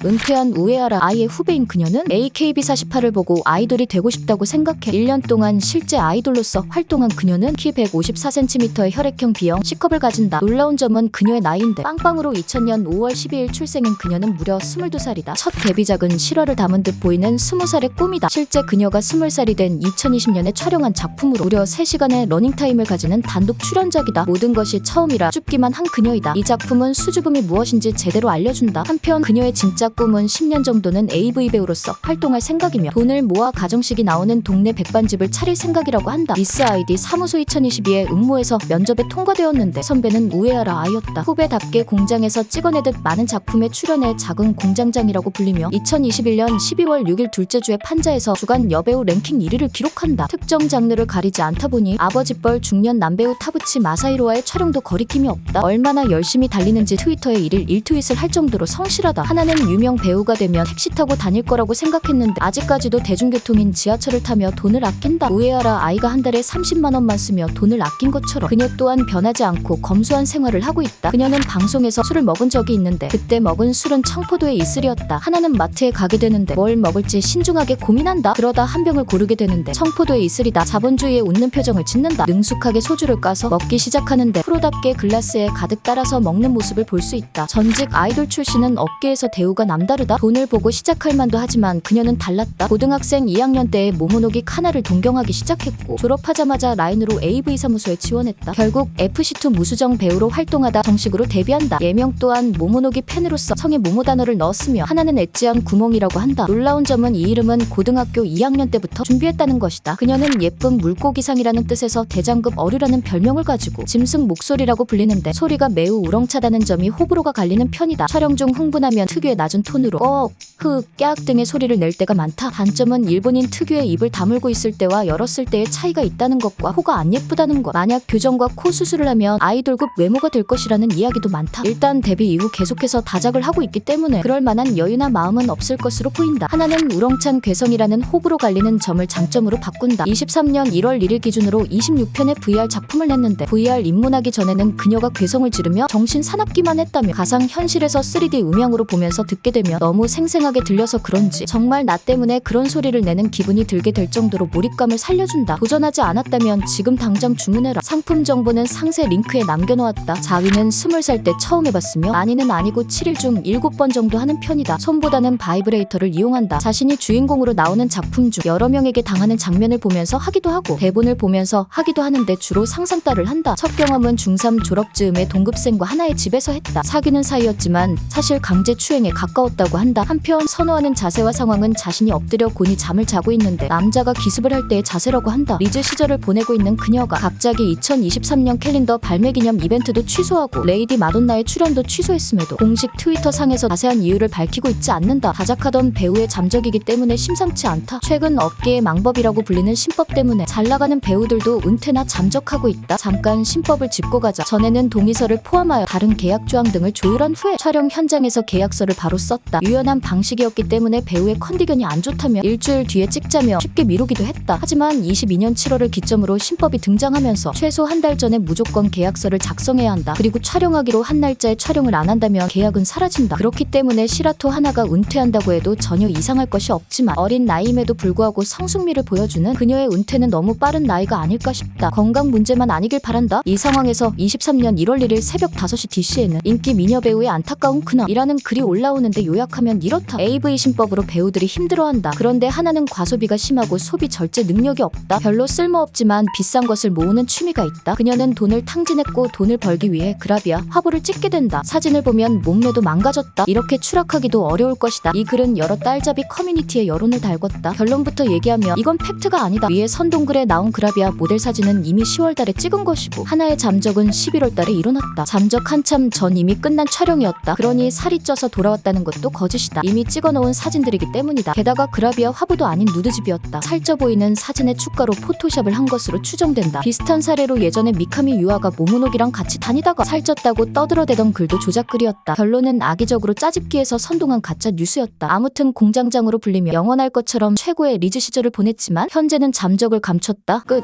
은퇴한 우에하라 아이의 후배인 그녀는 AKB48을 보고 아이돌이 되고 싶다고 생각해 1년 동안 실제 아이돌로서 활동한 그녀는 키 154cm의 혈액형 B형 C컵을 가진다. 놀라운 점은 그녀의 나이인데 빵빵으로 2000년 5월 12일 출생인 그녀는 무려 22살이다. 첫 데뷔작은 실화를 담은 듯 보이는 20살의 꿈이다. 실제 그녀가 20살이 된 2020년에 촬영한 작품으로 무려 3시간의 러닝타임을 가지는 단독 출연작이다. 모든 것이 처음이라 줍기만 한 그녀이다. 이 작품은 수줍음이 무엇인지 제대로 알려준다. 한편 그녀의 진짜 꿈은 10년 정도는 AV 배우로서 활동할 생각이며 돈을 모아 가정식이 나오는 동네 백반집을 차릴 생각이라고 한다. 미스 아이디 사무소 2022에 응모해서 면접에 통과되었는데 선배는 우에하라 아이였다. 후배답게 공장에서 찍어내듯 많은 작품에 출연해 작은 공장장이라고 불리며 2021년 12월 6일 둘째 주에 판자에서 주간 여배우 랭킹 1위를 기록한다. 특정 장르를 가리지 않다 보니 아버지뻘 중년 남배우 타부치 마사히로와의 촬영도 거리낌이 없다. 얼마나 열심히 달리는지 트위터에 1일 1트윗을 할 정도로 성실하다. 하나는 유명 배우가 되면 택시 타고 다닐 거라고 생각했는데 아직까지도 대중교통인 지하철을 타며 돈을 아낀다. 우에하라 아이가 한 달에 30만원만 쓰며 돈을 아낀 것처럼 그녀 또한 변하지 않고 검소한 생활을 하고 있다. 그녀는 방송에서 술을 먹은 적이 있는데 그때 먹은 술은 청포도의 이슬이었다. 하나는 마트에 가게 되는데 뭘 먹을지 신중하게 고민한다. 그러다 한 병을 고르게 되는데 청포도의 이슬이다. 자본주의에 웃는 표정을 짓는다. 능숙하게 소주를 까서 먹기 시작하는데 프로답게 글라스에 가득 따라서 먹는 모습을 볼 수 있다. 전직 아이돌 출신은 업계에서 대우가 남다르다. 돈을 보고 시작할 만도 하지만 그녀는 달랐다. 고등학생 2학년 때에 모모노기 카나를 동경하기 시작했고 졸업하자마자 라인으로 AV 사무소에 지원했다. 결국 FC2 무수정 배우로 활동하다 정식으로 데뷔한다. 예명 또한 모모노기 팬으로서 성에 모모 단어를 넣었으며 하나는 엣지한 구멍이라고 한다. 놀라운 점은 이 이름은 고등학교 2학년 때부터 준비했다는 것이다. 그녀는 예쁜 물고기상이라는 뜻에서 대장급 어류라는 별명을 가지고 짐승 목소리라고 불리는데 소리가 매우 우렁차다는 점이 호불호가 갈리는 편이다. 촬영 중 흥분하면 특유의 낮은 톤으로 꺽, 흑, 깍 등의 소리를 낼 때가 많다. 단점은 일본인 특유의 입을 다물고 있을 때와 열었을 때의 차이가 있다는 것과 코가 안 예쁘다는 것. 만약 교정과 코 수술을 하면 아이돌급 외모가 될 것이라는 이야기도 많다. 일단 데뷔 이후 계속해서 다작을 하고 있기 때문에 그럴 만한 여유나 마음은 없을 것으로 보인다. 하나는 우렁찬 괴성이라는 호불호 갈리는 점을 장점으로 바꾼다. 23년 1월 1일 기준으로 26편의 VR 작품을 냈는데 VR 입문하기 전에는 그녀가 괴성을 지르며 정신 사납기만 했다며 가상 현실에서 3D 음향으로 보면서 듣게 되면 너무 생생하게 들려서 그런지 정말 나 때문에 그런 소리를 내는 기분이 들게 될 정도로 몰입감을 살려준다. 도전하지 않았다면 지금 당장 주문해라. 상품 정보는 상세 링크에 남겨놓았다. 자위는 20살 때 처음 해봤으며 많이는 아니고 7일 중 7번 정도 하는 편이다. 손보다는 바이브레이터를 이용한다. 자신이 주인공으로 나오는 작품 중 여러 명에게 당하는 장면을 보면서 하기도 하고 대본을 보면서 하기도 하는데 주로 상상 따를 한다. 첫 경험은 중3 졸업 즈음에 동급생과 하나의 집에서 했다. 사귀는 사이였지만 사실 강제 추행에 가까웠다고 한다. 한편 선호하는 자세와 상황은 자신이 엎드려 곤히 잠을 자고 있는데 남자가 기습을 할 때의 자세라고 한다. 리즈 시절을 보내고 있는 그녀가 갑자기 2023년 캘린더 발매 기념 이벤트도 취소하고 레이디 마돈나의 출연도 취소했음에도 공식 트위터 상에서 자세한 이유를 밝히고 있지 않는다. 다작하던 배우의 잠적이기 때문에 심상치 않다. 최근 업계의 망법이라고 불리는 신법 때문에 잘나가는 배우들도 은퇴나 잠적하고 있다. 잠깐 신법을 짚고 가자. 전에는 동의서를 포함하여 다른 계약 조항 등을 조율한 후에 촬영 현장에서 계약서를 바로 썼다. 유연한 방식이었기 때문에 배우의 컨디션이 안 좋다며 일주일 뒤에 찍자며 쉽게 미루기도 했다. 하지만 22년 7월을 기점으로 신법이 등장하면서 최소 한 달 전에 무조건 계약서를 작성해야 한다. 그리고 촬영하기로 한 날짜에 촬영을 안 한다면 계약은 사라진다. 그렇기 때문에 시라토 하나가 은퇴한다고 해도 전혀 이상할 것이 없지만 어린 나이임에도 불구하고 성숙미를 보여주는 그녀의 은퇴는 너무 빠른 나이가 아닐까 싶다. 건강 문제만 아니길 바란다. 이 상황에서 23년 1월 1일 새벽 5시 DC에는 인기 미녀 배우의 안타까운 근황이라는 글이 올라오는데 요약하면 이렇다. AV 신법으로 배우들이 힘들어한다. 그런데 하나는 과소비가 심하고 소비 절제 능력이 없다. 별로 쓸모없지만 비싼 것을 모으는 취미가 있다. 그녀는 돈을 탕진했고 돈을 벌기 위해 그라비아 화보를 찍게 된다. 사진을 보면 몸매도 망가졌다. 이렇게 추락하기도 어려울 것이다. 이 글은 여러 딸잡이 커뮤니티에 여론을 달궜다. 결론부터 얘기하면 이건 팩트가 아니다. 위에 선동글에 나온 그라비아 모델 사진은 이미 10월달에 찍은 것이고 하나의 잠적은 11월달에 일어났다. 잠적 한참 전 이미 끝난 촬영이었다. 그러니 살이 쪄서 돌아왔다는 것도 거짓이다. 이미 찍어놓은 사진들이기 때문이다. 게다가 그라비아 화보도 아닌 누드집이었다. 살쪄 보이는 사진에 추가로 포토샵을 한 것으로 추정된다. 비슷한 사례로 예전에 미카미 유아가 모모노기랑 같이 다니다가 살쪘다고 떠들어대던 글도 조작글이었다. 결론은 악의적으로 짜집기해서 선동한 가짜 뉴스였다. 아무튼 공장장으로 불리며 영원할 것처럼 최고의 리즈 시절을 보냈지만 현재는 잠적을 감췄다. 끝.